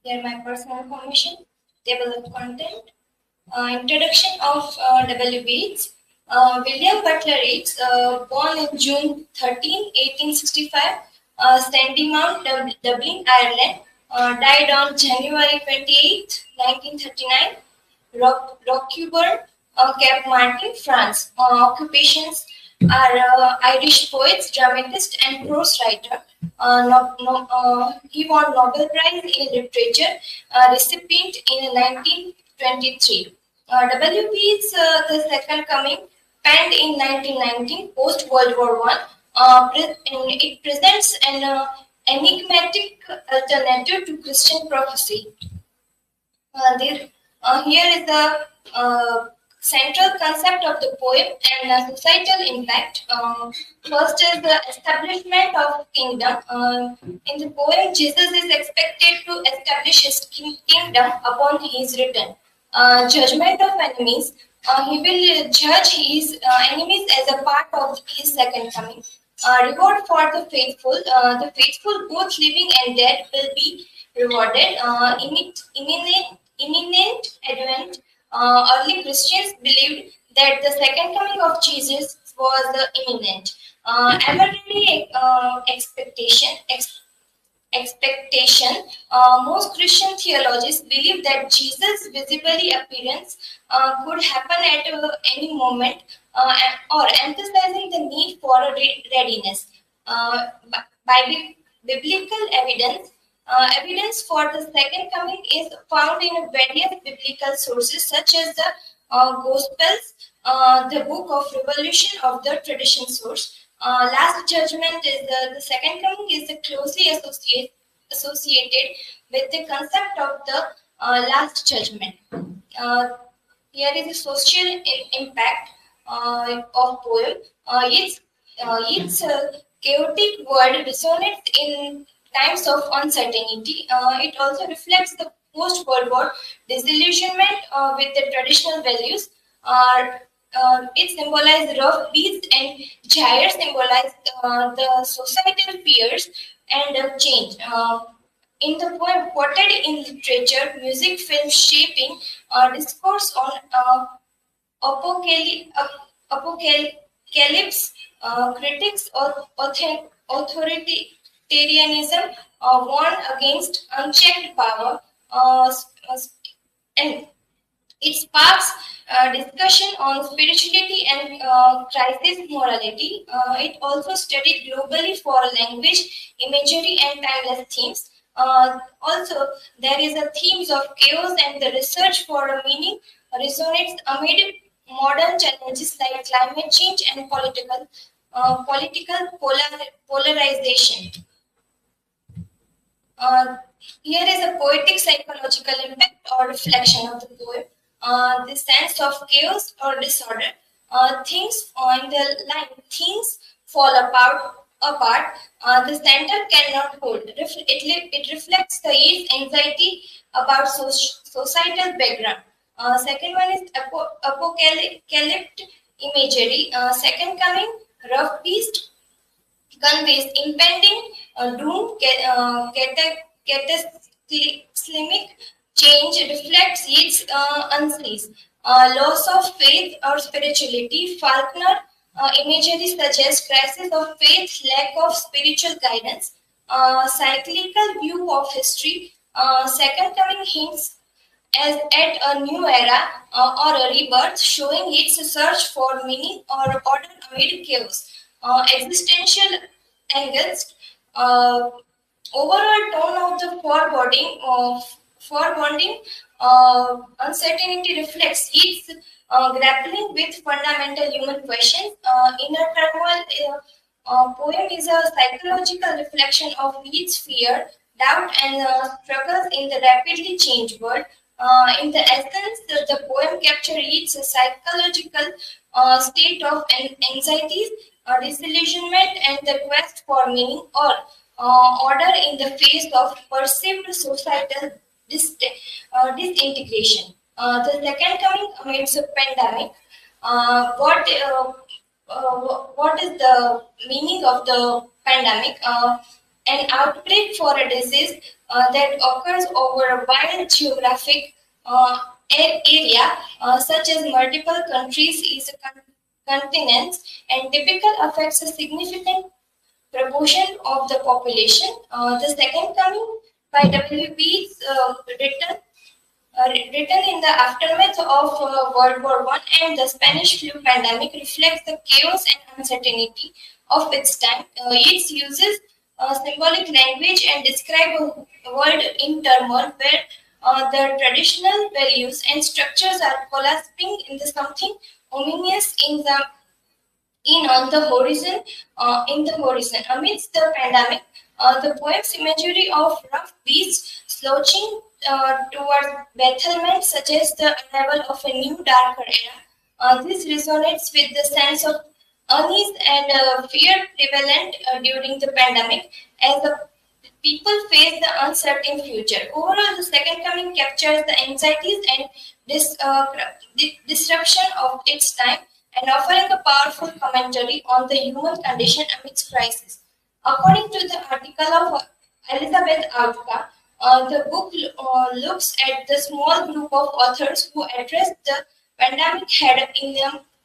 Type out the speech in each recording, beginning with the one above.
Here my personal information, table of content, introduction of W. Yeats. William Butler Yeats, born in June 13, 1865, Sandymount, Dublin, Ireland, died on January 28, 1939, Roquebrune, Cape Martin, France. Occupations are Irish poet, dramatist, and prose writer. He won Nobel Prize in Literature, recipient in 1923. W. Yeats, The Second Coming, penned in 1919, post World War One. It presents an enigmatic alternative to Christian prophecy. Here is the central concept of the poem and societal impact. First is the establishment of kingdom. In the poem, Jesus is expected to establish his kingdom upon his return. Judgment of enemies. He will judge his enemies as a part of his second coming. Reward for the faithful. The faithful, both living and dead, will be rewarded. Imminent advent. Early Christians believed that the second coming of Jesus was imminent. Emergency expectation. Most Christian theologians believe that Jesus' visibly appearance could happen at any moment, or emphasizing the need for a readiness. By biblical evidence, evidence for the second coming is found in various biblical sources, such as the Gospels, the Book of Revelation of the tradition source. Last Judgment is the second coming is closely associated with the concept of the Last Judgment. Here is the social impact of poem. Its chaotic world resonates in times of uncertainty. It also reflects the post-World War disillusionment with the traditional values. It symbolized rough beasts, and gyre symbolized the societal fears and change. In the poem quoted in literature, music, film shaping discourse on apocalypse, critics of authoritarianism warn against unchecked power, and it sparks discussion on spirituality and crisis morality. It also studied globally for language, imagery, and timeless themes. Also, there is a themes of chaos, and the research for a meaning resonates amid modern challenges like climate change and polarization. Here is a poetic psychological impact or reflection of the poem. The sense of chaos or disorder. Things on the line, things fall apart. The center cannot hold. It reflects the Yeats' anxiety about societal background. Second one is apocalyptic imagery. Second coming, rough beast, conveys impending doom, cataclysmic change, reflects its unease, loss of faith or spirituality. Faulkner imagery suggests crisis of faith, lack of spiritual guidance, cyclical view of history. Second coming hints as at a new era or a rebirth, showing its search for meaning or order amid chaos. Existential angst. Overall tone of the foreboding uncertainty reflects its grappling with fundamental human questions. Inner turmoil poem is a psychological reflection of Yeats' fear, doubt, and struggles in the rapidly changed world. In the essence, the poem captures Yeats' psychological state of anxieties, disillusionment, and the quest for meaning or order in the face of perceived societal disintegration. The second coming amidst a pandemic. What is the meaning of the pandemic? An outbreak for a disease that occurs over a wide geographic area, such as multiple countries, is continents, and typical affects a significant proportion of the population. The second coming by WB's written in the aftermath of World War One and the Spanish flu pandemic, reflects the chaos and uncertainty of its time. It uses symbolic language and describes a world in turmoil where the traditional values and structures are collapsing into something ominous in the horizon. Amidst the pandemic, the poem's imagery of rough beasts slouching towards battlement suggests the arrival of a new, darker era. This resonates with the sense of unease and fear prevalent during the pandemic as the people face the uncertain future. Overall, the second coming captures the anxieties and disruption of its time and offering a powerful commentary on the human condition amidst crisis. According to the article of Elizabeth Autka, the book looks at the small group of authors who addressed the pandemic head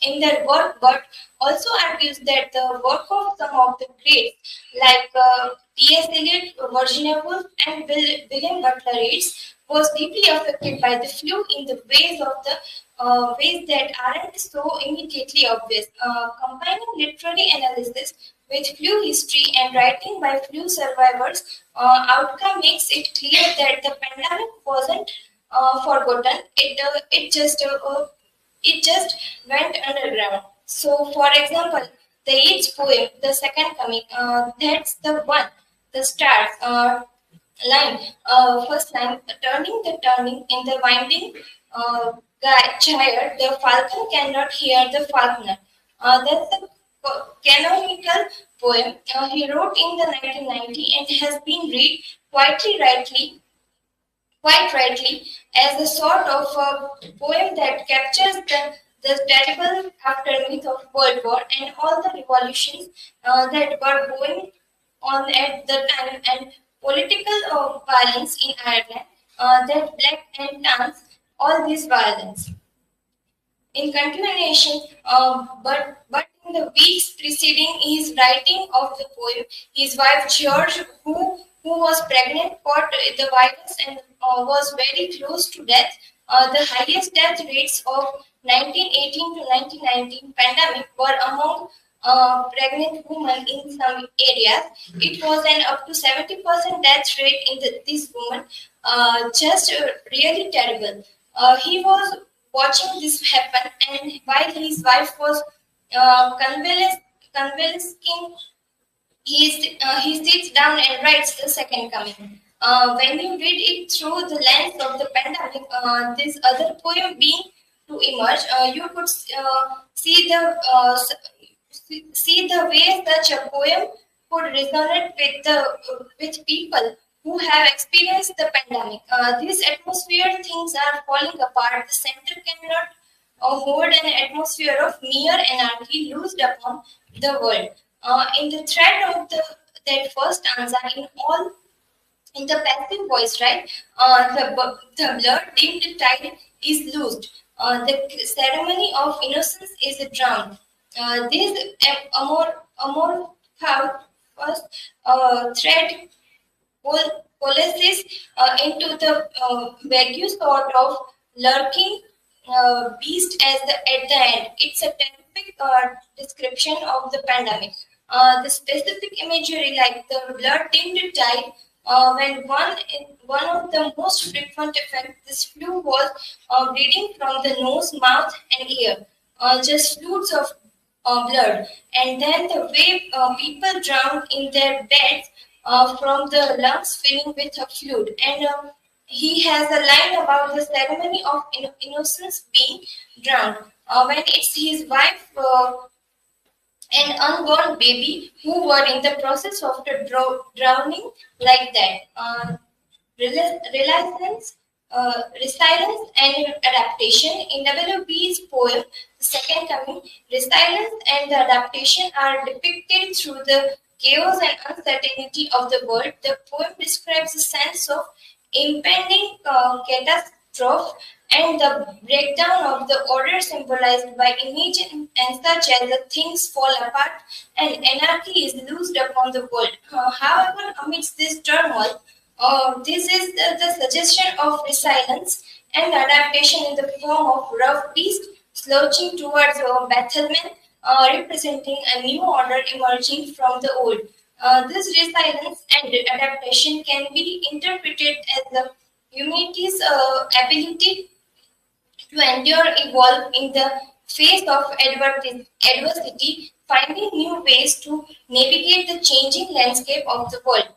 in their work, but also argues that the work of some of the greats like T.S. Eliot, Virginia Woolf, and William Butler Yeats was deeply affected by the flu in the ways that aren't so immediately obvious. Combining literary analysis with flu history and writing by flu survivors, outcome makes it clear that the pandemic wasn't forgotten. It just went underground. So, for example, the Yeats poem, The Second Coming, that's the one, the stars, first line, turning in the winding gyre, the falcon cannot hear the falconer. That's the canonical poem he wrote in the 1990 and has been read quite rightly, as a sort of a poem that captures the terrible aftermath of World War and all the revolutions that were going on at the time and political violence in Ireland that black and tans all this violence. In continuation, but in the weeks preceding his writing of the poem, his wife George, who was pregnant, caught the virus and was very close to death. The highest death rates of 1918 to 1919 pandemic were among pregnant women in some areas. It was an up to 70% death rate in this woman. Just really terrible. He was watching this happen, and while his wife was convalescing, he sits down and writes The Second Coming. When you read it through the lens of the pandemic, this other poem being to emerge, you could see the way such a poem could resonate with people who have experienced the pandemic. This atmosphere, things are falling apart. The center cannot hold an atmosphere of near anarchy loosed upon the world. In the thread of that first stanza, in the passive voice, right? The blood dimmed tide is loosed. The ceremony of innocence is drowned. This amor first thread coalesces into the vague sort of lurking beast at the end. It's a terrific description of the pandemic. The specific imagery, like the blood-tinged tide, when one of the most frequent effects, this flu was bleeding from the nose, mouth, and ear, just floods of blood, and then the way people drowned in their beds from the lungs filling with a fluid. And he has a line about the ceremony of innocence being drowned. When it's his wife and unborn baby who were in the process of the drowning like that. Resilience and adaptation. In W.B.'s poem, The Second Coming, resilience and the adaptation are depicted through the chaos and uncertainty of the world, the poem describes a sense of impending catastrophe and the breakdown of the order symbolized by image and such as the things fall apart and anarchy is loosed upon the world. However, amidst this turmoil, this is the suggestion of resilience and adaptation in the form of rough beast slouching towards battlement, representing a new order emerging from the old. This resilience and adaptation can be interpreted as the humanity's ability to endure, evolve in the face of adversity, finding new ways to navigate the changing landscape of the world.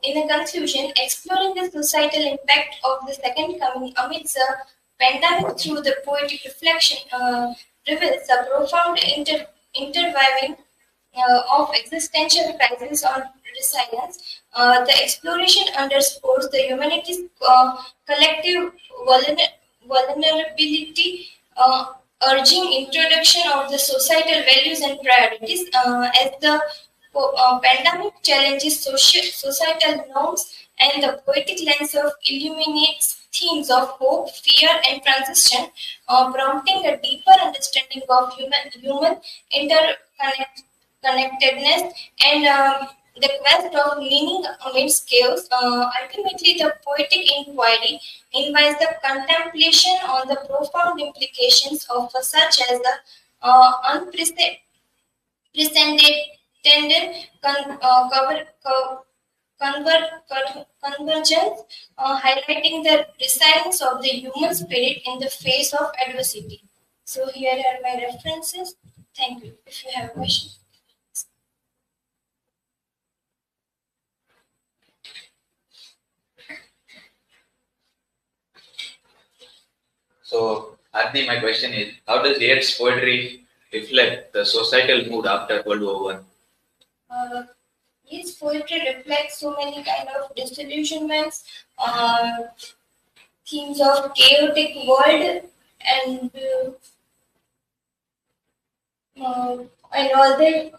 In a conclusion, exploring the societal impact of the second coming amidst a pandemic through the poetic reflection reveals a profound interweaving of existential crisis on resilience. The exploration underscores the humanity's collective vulnerability, urging introduction of the societal values and priorities as the pandemic challenges societal norms and the poetic lens of illuminates themes of hope, fear, and transition, prompting a deeper understanding of human interconnectedness and the quest of meaning amidst chaos. Ultimately, the poetic inquiry invites the contemplation on the profound implications of such as the unprecedented convergence, highlighting the resilience of the human spirit in the face of adversity. So here are my references. Thank you. If you have questions. So, Arti, my question is, how does Yeats' poetry reflect the societal mood after World War One? His poetry reflects so many kind of disillusionments, themes of chaotic world, and uh, and all the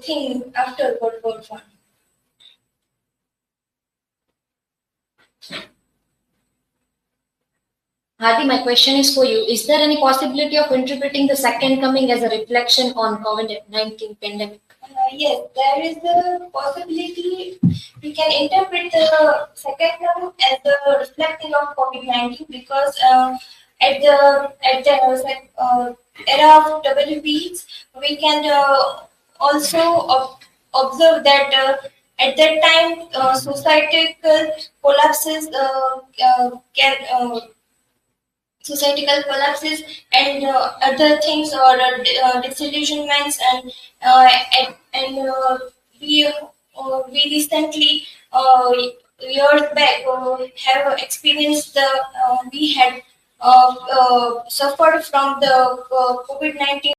things after World War One. Hadi, my question is for you. Is there any possibility of interpreting the second coming as a reflection on COVID-19 pandemic? Yes, there is a possibility we can interpret the second coming as a reflecting of COVID-19 because at the era of WBs we can also observe that at that time societal collapses can societal collapses and other things or disillusionments and we recently years back have experienced the we had suffered from the COVID-19